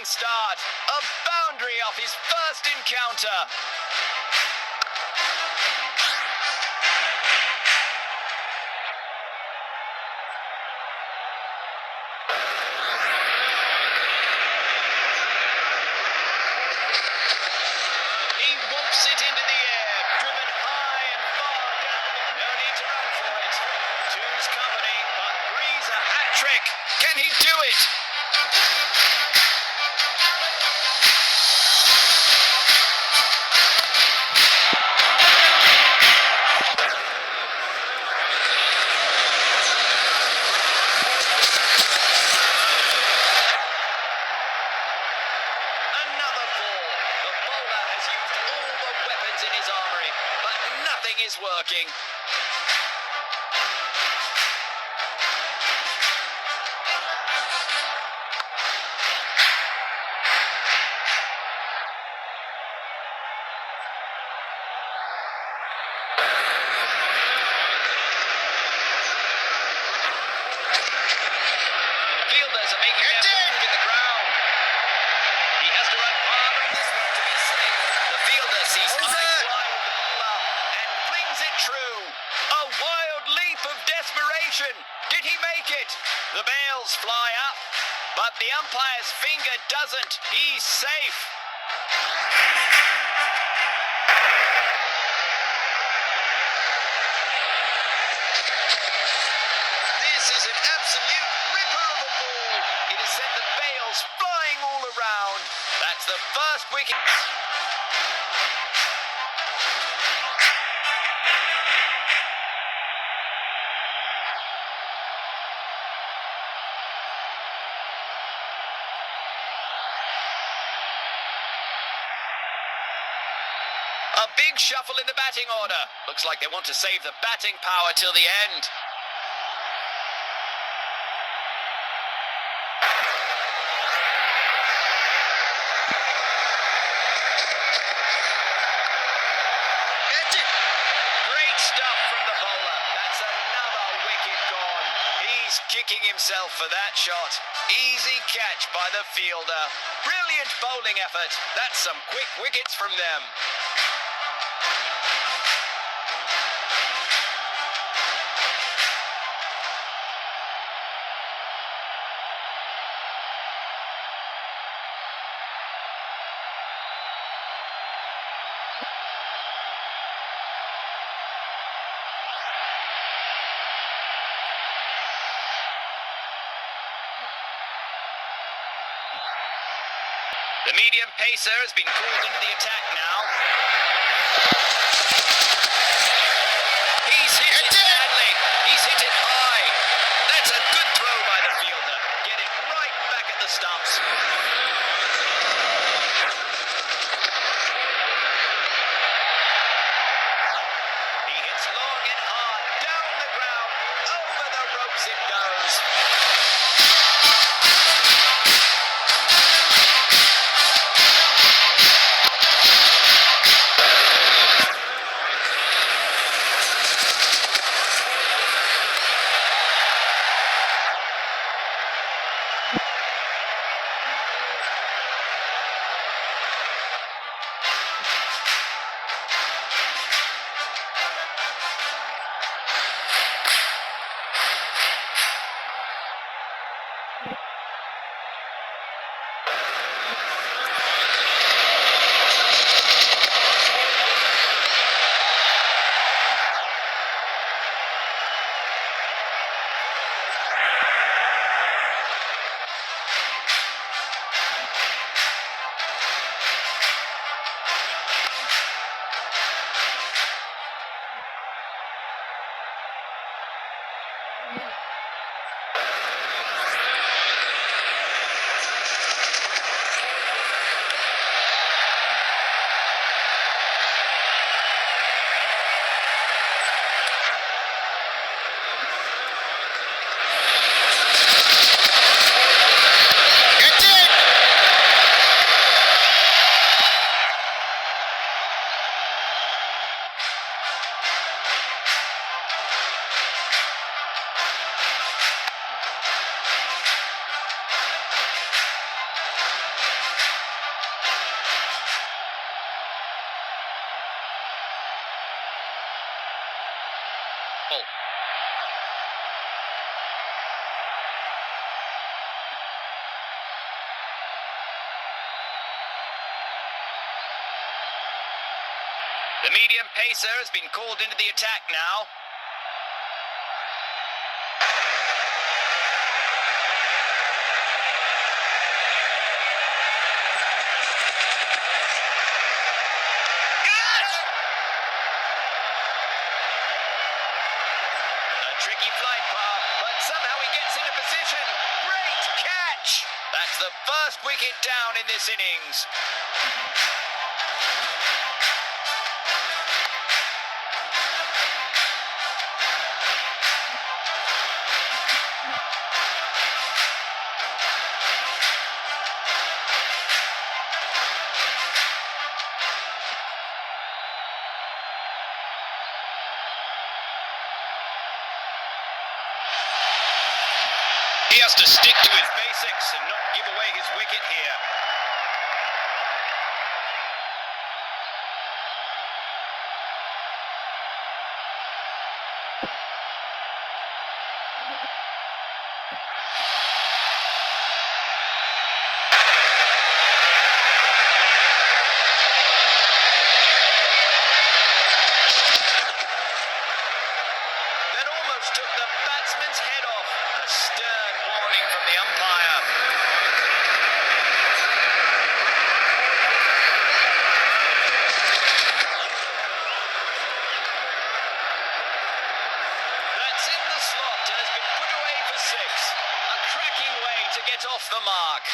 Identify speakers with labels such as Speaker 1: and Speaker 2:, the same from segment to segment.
Speaker 1: start. A boundary off his first encounter. He whoops it into the air, driven high and far down. No need to run for it. Two's company, but three's a hat trick. Can he do it? Another four. The bowler has used all the weapons in his armory, but nothing is working. Fielders are making their move in the ground. He has to run hard on this one to be safe. The fielder sees eye to eye with the bowler and flings it true. A wild leap of desperation. Did he make it? The bails fly up, but the umpire's finger doesn't. He's safe. This is an absolute ripper of a ball. It has sent the bails flying all around. That's the first wicket. A big shuffle in the batting order. Looks like they want to save the batting power till the end. Great stuff from the bowler. That's another wicket gone. He's kicking himself for that shot. Easy catch by the fielder. Brilliant bowling effort. That's some quick wickets from them. The medium pacer has been called into the attack now. He's hit it badly. He's hit it high. That's a good throw by the fielder. Get it right back at the stumps. He hits long and hard down the ground. Over the ropes it goes. The medium pacer has been called into the attack now. Tricky flight path, but somehow he gets into position. Great catch! That's the first wicket down in this innings. He has to stick to his basics and not give away his wicket here. That almost took the batsman's head off. A stern warning from the umpire. That's in the slot and has been put away for six. A cracking way to get off the mark.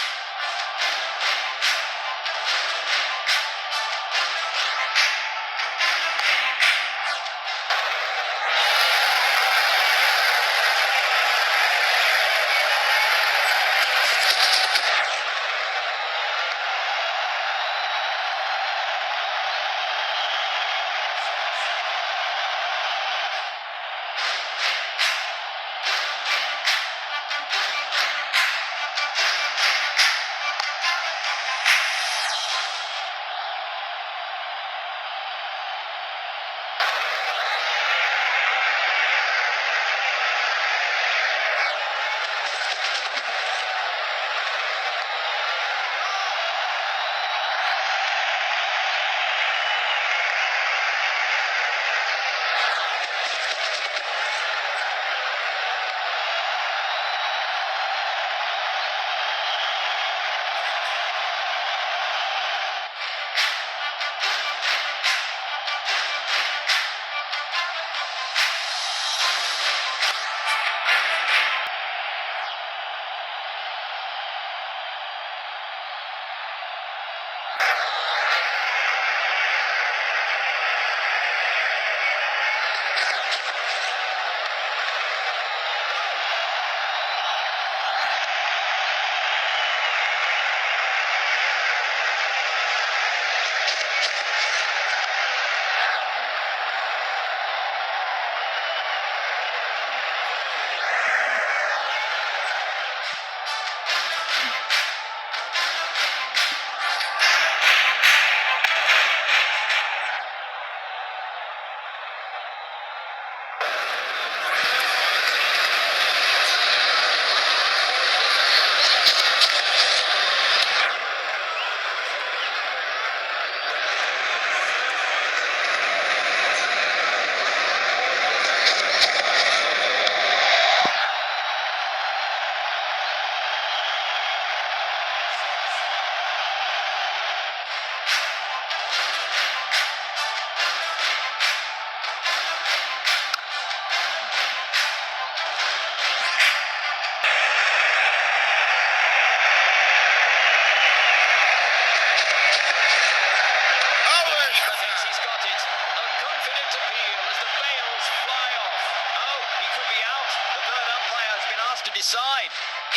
Speaker 1: Decide,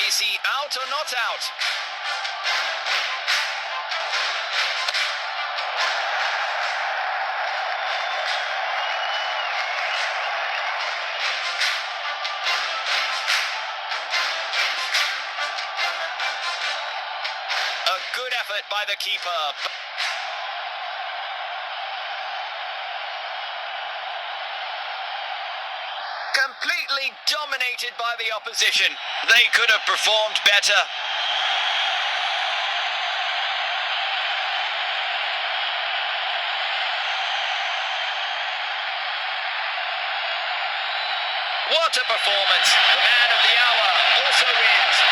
Speaker 1: is he out or not out? A good effort by the keeper. Completely dominated by the opposition. They could have performed better. What a performance. The man of the hour also wins